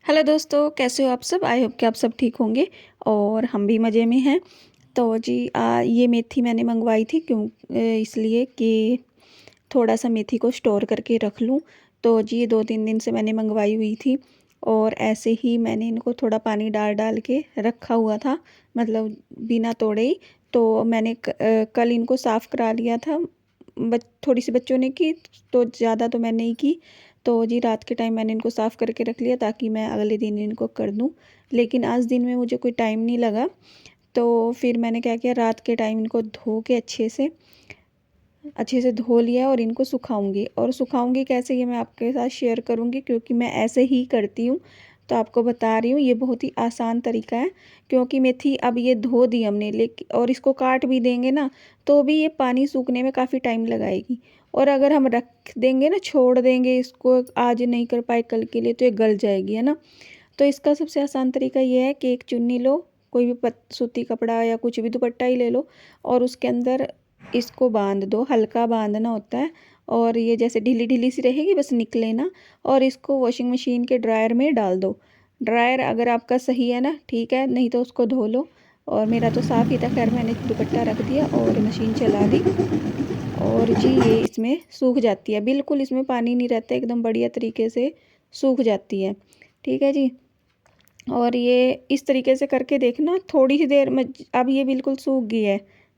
Hello दोस्तों, कैसे हो आप सब। आई होप कि आप सब ठीक होंगे और हम भी मज़े में हैं। तो जी ये मेथी मैंने मंगवाई थी इसलिए कि थोड़ा सा मेथी को स्टोर करके रख लूँ। तो जी ये 2-3 दिन से मैंने मंगवाई हुई थी और ऐसे ही मैंने इनको थोड़ा पानी डाल डाल के रखा हुआ था, मतलब बिना तोड़े ही। तो मैंने कल इनको साफ़ करा लिया था। थोड़ी सी बच्चों ने की, तो ज़्यादा तो मैंने ही की। तो जी रात के टाइम मैंने इनको साफ़ करके रख लिया ताकि मैं अगले दिन इनको कर दूँ। लेकिन आज दिन में मुझे कोई टाइम नहीं लगा, तो फिर मैंने क्या किया, रात के टाइम इनको धो के अच्छे से धो लिया और इनको सुखाऊंगी। और सुखाऊंगी कैसे, ये मैं आपके साथ शेयर करूंगी क्योंकि मैं ऐसे ही करती हूँ। तो आपको बता रही हूँ, ये बहुत ही आसान तरीका है। क्योंकि मेथी अब ये धो दी हमने, लेकिन और इसको काट भी देंगे ना, तो भी ये पानी सूखने में काफ़ी टाइम लगाएगी। और अगर हम रख देंगे ना, छोड़ देंगे इसको, आज नहीं कर पाए कल के लिए, तो ये गल जाएगी, है ना। तो इसका सबसे आसान तरीका ये है कि एक चुन्नी लो, कोई भी सूती कपड़ा या कुछ भी दुपट्टा ही ले लो, और उसके अंदर इसको बांध दो। हल्का बांधना होता है और ये जैसे ढीली ढीली सी रहेगी, बस निकले ना। और इसको वॉशिंग मशीन के ड्रायर में डाल दो। ड्रायर अगर आपका सही है ना, ठीक है, नहीं तो उसको धो लो। और मेरा तो साफ़ ही था, खैर मैंने दुपट्टा रख दिया और मशीन चला दी। और जी ये इसमें सूख जाती है, बिल्कुल इसमें पानी नहीं रहता, एकदम बढ़िया तरीके से सूख जाती है। ठीक है जी। और ये इस तरीके से करके देखना, थोड़ी सी देर में अब ये बिल्कुल सूख गई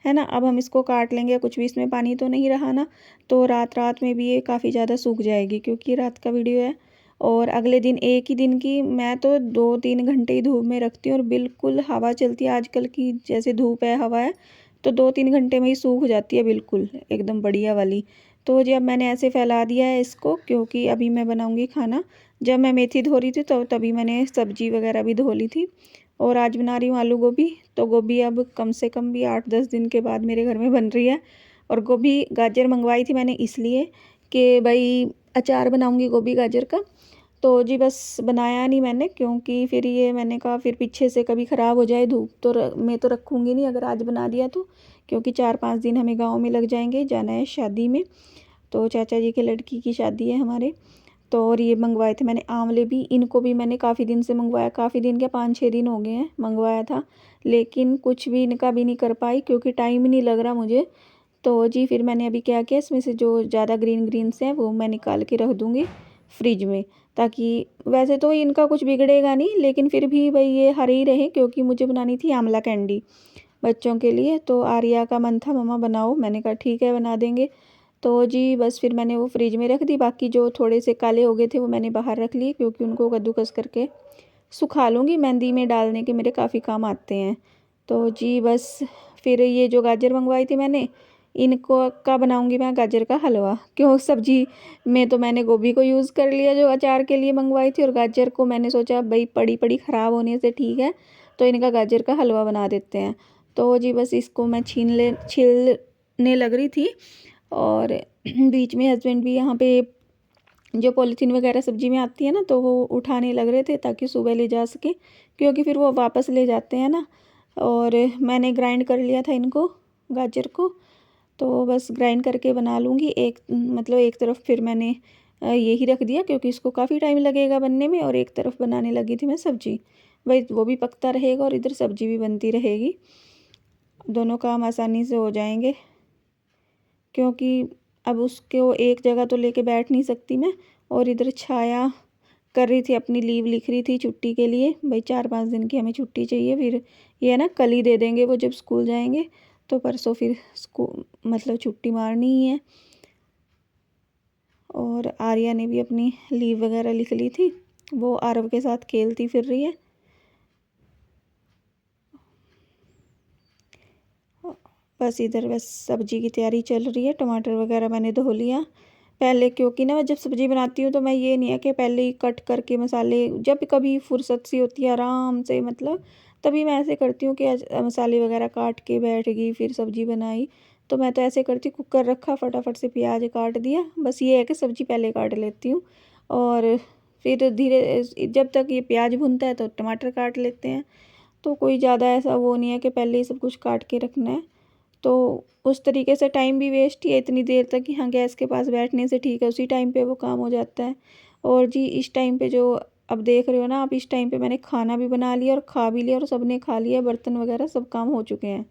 है ना। अब हम इसको काट लेंगे, कुछ भी इसमें पानी तो नहीं रहा ना। तो रात रात में भी ये काफ़ी ज़्यादा सूख जाएगी क्योंकि रात का वीडियो है। और अगले दिन, एक ही दिन की, मैं तो 2-3 घंटे ही धूप में रखती हूँ और बिल्कुल हवा चलती है आजकल की, जैसे धूप है हवा है, तो 2-3 घंटे में ही सूख जाती है बिल्कुल एकदम बढ़िया वाली। तो जी अब मैंने ऐसे फैला दिया है इसको, क्योंकि अभी मैं बनाऊँगी खाना। जब मैं मेथी धो रही थी तो तभी मैंने सब्जी वगैरह भी धो ली थी। और आज बना रही हूँ आलू गोभी। तो गोभी अब कम से कम भी 8-10 दिन के बाद मेरे घर में बन रही है। और गोभी गाजर मंगवाई थी मैंने इसलिए कि भाई अचार बनाऊँगी गोभी गाजर का। तो जी बस बनाया नहीं मैंने, क्योंकि फिर ये मैंने कहा फिर पीछे से कभी ख़राब हो जाए, धूप तो मैं तो रखूँगी नहीं अगर आज बना दिया तो। क्योंकि 4-5 दिन हमें गाँव में लग जाएंगे, जाना है शादी में। तो चाचा जी के लड़की की शादी है हमारे। तो और ये मंगवाए थे मैंने आंवले भी, इनको भी मैंने काफ़ी दिन से मंगवाया, काफ़ी दिन क्या 5-6 दिन हो गए हैं मंगवाया था। लेकिन कुछ भी इनका भी नहीं कर पाई क्योंकि टाइम ही नहीं लग रहा मुझे। तो जी फिर मैंने अभी क्या किया, इसमें से जो ज़्यादा ग्रीन ग्रीन से हैं वो मैं निकाल के रख दूँगी फ्रिज में। ताकि वैसे तो इनका कुछ बिगड़ेगा नहीं, लेकिन फिर भी भाई ये हरे ही रहे, क्योंकि मुझे बनानी थी आंवला कैंडी बच्चों के लिए। तो आर्या का मन था मम्मा बनाओ, मैंने कहा ठीक है बना देंगे। तो जी बस फिर मैंने वो फ्रिज में रख दी, बाकी जो थोड़े से काले हो गए थे वो मैंने बाहर रख लिए, क्योंकि उनको कद्दूकस करके सुखा लूँगी, मेहंदी में डालने के मेरे काफ़ी काम आते हैं। तो जी बस फिर ये जो गाजर मंगवाई थी मैंने, इनको का बनाऊँगी मैं गाजर का हलवा। क्यों, सब्जी में तो मैंने गोभी को यूज़ कर लिया जो अचार के लिए मंगवाई थी, और गाजर को मैंने सोचा भाई पड़ी पड़ी ख़राब होने से ठीक है, तो इनका गाजर का हलवा बना देते हैं। तो जी बस इसको मैं छीलने लग रही थी। और बीच में हस्बैंड भी यहाँ पे जो पॉलीथीन वगैरह सब्जी में आती है ना, तो वो उठाने लग रहे थे ताकि सुबह ले जा सके, क्योंकि फिर वो वापस ले जाते हैं ना। और मैंने ग्राइंड कर लिया था इनको, गाजर को। तो बस ग्राइंड करके बना लूँगी एक, मतलब एक तरफ फिर मैंने यही रख दिया क्योंकि इसको काफ़ी टाइम लगेगा बनने में, और एक तरफ बनाने लगी थी मैं सब्जी। भाई वो भी पकता रहेगा और इधर सब्जी भी बनती रहेगी, दोनों काम आसानी से हो जाएंगे। क्योंकि अब उसको एक जगह तो लेके बैठ नहीं सकती मैं। और इधर छाया कर रही थी, अपनी लीव लिख रही थी छुट्टी के लिए, भाई 4-5 दिन की हमें छुट्टी चाहिए। फिर ये है ना, कल ही दे देंगे वो जब स्कूल जाएंगे, तो परसों फिर स्कूल मतलब छुट्टी मारनी ही है। और आर्या ने भी अपनी लीव वगैरह लिख ली थी, वो आरव के साथ खेलती फिर रही है। बस इधर बस सब्जी की तैयारी चल रही है, टमाटर वगैरह मैंने धो लिया पहले, क्योंकि ना मैं जब सब्ज़ी बनाती हूँ तो मैं ये नहीं है कि पहले ही कट करके मसाले, जब कभी फुर्सत सी होती है आराम से, मतलब तभी मैं ऐसे करती हूँ कि मसाले वगैरह काट के बैठ गई फिर सब्ज़ी बनाई। तो मैं तो ऐसे करती हूँ, कुकर रखा, फटाफट से प्याज काट दिया, बस ये है कि सब्ज़ी पहले काट लेती हूँ। और फिर धीरे जब तक ये प्याज भुनता है तो टमाटर काट लेते हैं। तो कोई ज़्यादा ऐसा वो नहीं है कि पहले ही सब कुछ काट के रखना है। तो उस तरीके से टाइम भी वेस्ट ही है इतनी देर तक, यहाँ गैस के पास बैठने से ठीक है, उसी टाइम पे वो काम हो जाता है। और जी इस टाइम पे जो अब देख रहे हो ना आप, इस टाइम पे मैंने खाना भी बना लिया और खा भी लिया और सबने खा लिया, बर्तन वगैरह सब काम हो चुके हैं।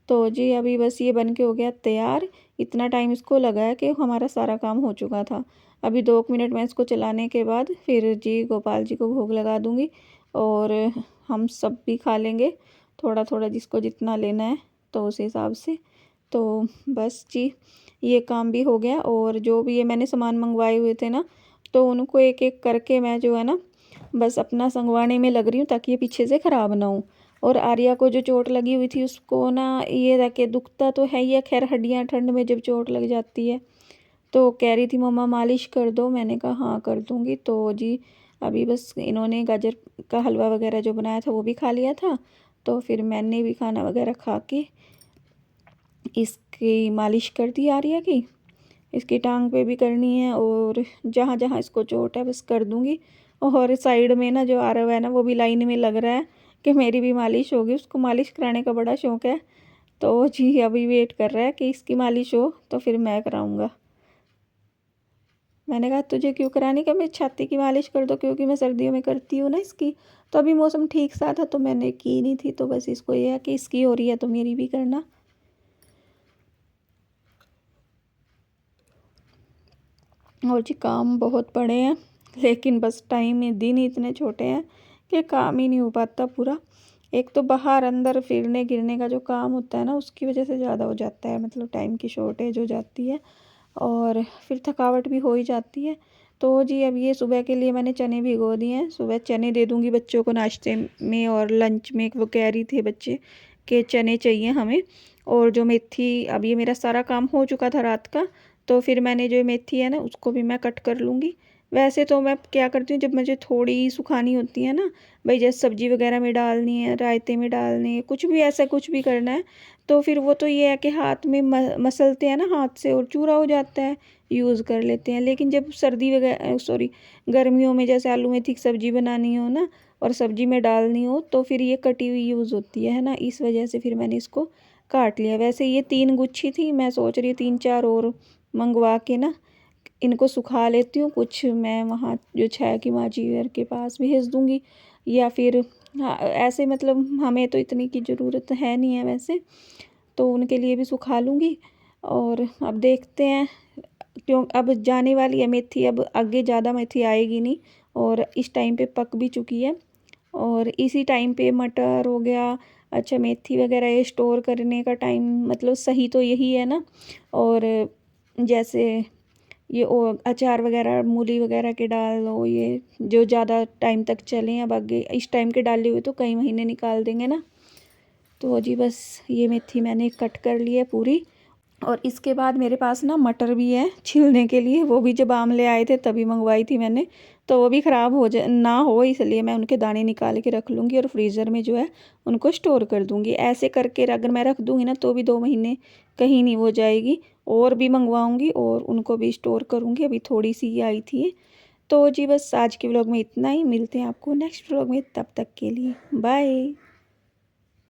तो जी अभी बस ये बन के हो गया तैयार। इतना टाइम इसको लगा है कि हमारा सारा काम हो चुका था। अभी 2 मिनट में इसको चलाने के बाद फिर जी गोपाल जी को भोग लगा दूँगी और हम सब भी खा लेंगे थोड़ा थोड़ा, जिसको जितना लेना है तो उस हिसाब से। तो बस जी ये काम भी हो गया। और जो भी ये मैंने सामान मंगवाए हुए थे ना, तो उनको एक एक करके मैं जो है ना बस अपना संगवाने में लग रही हूँ, ताकि ये पीछे से ख़राब ना हो। और आर्या को जो चोट लगी हुई थी उसको ना ये रह के दुखता तो है ही है, खैर हड्डियाँ ठंड में जब चोट लग जाती है। तो कह रही थी मम्मा मालिश कर दो, मैंने कहा हाँ कर दूँगी। तो जी अभी बस इन्होंने गाजर का हलवा वगैरह जो बनाया था वो भी खा लिया था, तो फिर मैंने भी खाना वगैरह खा के इसकी मालिश कर दी आर्या की। इसकी टांग पे भी करनी है और जहाँ जहाँ इसको चोट है बस कर दूँगी। और साइड में ना जो आरव है ना, वो भी लाइन में लग रहा है कि मेरी भी मालिश होगी। उसको मालिश कराने का बड़ा शौक़ है, तो जी अभी वेट कर रहा है कि इसकी मालिश हो तो फिर मैं कराऊँगा। मैंने कहा तुझे क्यों करानी, कि मैं छाती की मालिश कर दो, क्योंकि मैं सर्दियों में करती हूँ ना इसकी। तो अभी मौसम ठीक सा था तो मैंने की नहीं थी, तो बस इसको ये है कि इसकी हो रही है तो मेरी भी करना। और जी काम बहुत पड़े हैं, लेकिन बस टाइम में दिन ही इतने छोटे हैं कि काम ही नहीं हो पाता पूरा। एक तो बाहर अंदर फिरने गिरने का जो काम होता है ना, उसकी वजह से ज़्यादा हो जाता है, मतलब टाइम की शॉर्टेज हो जाती है और फिर थकावट भी हो ही जाती है। तो जी अब ये सुबह के लिए मैंने चने भिगो दिए हैं, सुबह चने दे दूँगी बच्चों को नाश्ते में और लंच में। वो कह रही थे बच्चे कि चने चाहिए हमें। और जो मेथी, अब ये मेरा सारा काम हो चुका था रात का, तो फिर मैंने जो मेथी है ना उसको भी मैं कट कर लूँगी। वैसे तो मैं क्या करती हूँ, जब मुझे थोड़ी सुखानी होती है ना, भाई जैसे सब्जी वगैरह में डालनी है, रायते में डालनी है, कुछ भी ऐसा कुछ भी करना है, तो फिर वो तो ये है कि हाथ में मसलते हैं ना हाथ से और चूरा हो जाता है, यूज़ कर लेते हैं। लेकिन जब सर्दी वगैरह सॉरी गर्मियों में जैसे आलू मेथी की सब्जी बनानी हो ना और सब्जी में डालनी हो, तो फिर ये कटी हुई यूज़ होती है ना, इस वजह से फिर मैंने इसको काट लिया। वैसे ये 3 गुच्छी थी, मैं सोच रही 3-4 और मंगवा के ना इनको सुखा लेती हूँ। कुछ मैं वहाँ जो छाया की माँ जी के पास भेज दूँगी, या फिर हाँ ऐसे मतलब हमें तो इतनी की ज़रूरत है नहीं है वैसे, तो उनके लिए भी सुखा लूँगी। और अब देखते हैं, क्यों अब जाने वाली है मेथी, अब आगे ज़्यादा मेथी आएगी नहीं और इस टाइम पे पक भी चुकी है। और इसी टाइम पे मटर हो गया, अच्छा मेथी वगैरह ये स्टोर करने का टाइम मतलब सही तो यही है ना। और जैसे ये अचार वगैरह मूली वगैरह के डाल लो, ये जो ज़्यादा टाइम तक चलें। अब आगे इस टाइम के डाले हुए तो कई महीने निकाल देंगे ना। तो जी बस ये मेथी मैंने कट कर ली है पूरी। और इसके बाद मेरे पास ना मटर भी है छीलने के लिए, वो भी जब आमले आए थे तभी मंगवाई थी मैंने। तो वो भी ख़राब हो जा ना हो, इसलिए मैं उनके दाने निकाल के रख लूँगी और फ्रीज़र में जो है उनको स्टोर कर दूँगी। ऐसे करके अगर मैं रख दूँगी ना तो भी 2 महीने कहीं नहीं हो जाएगी। और भी मंगवाऊँगी और उनको भी स्टोर करूँगी। अभी थोड़ी सी ही आई थी। तो जी बस आज के व्लॉग में इतना ही, मिलते हैं आपको नेक्स्ट व्लॉग में, तब तक के लिए बाय।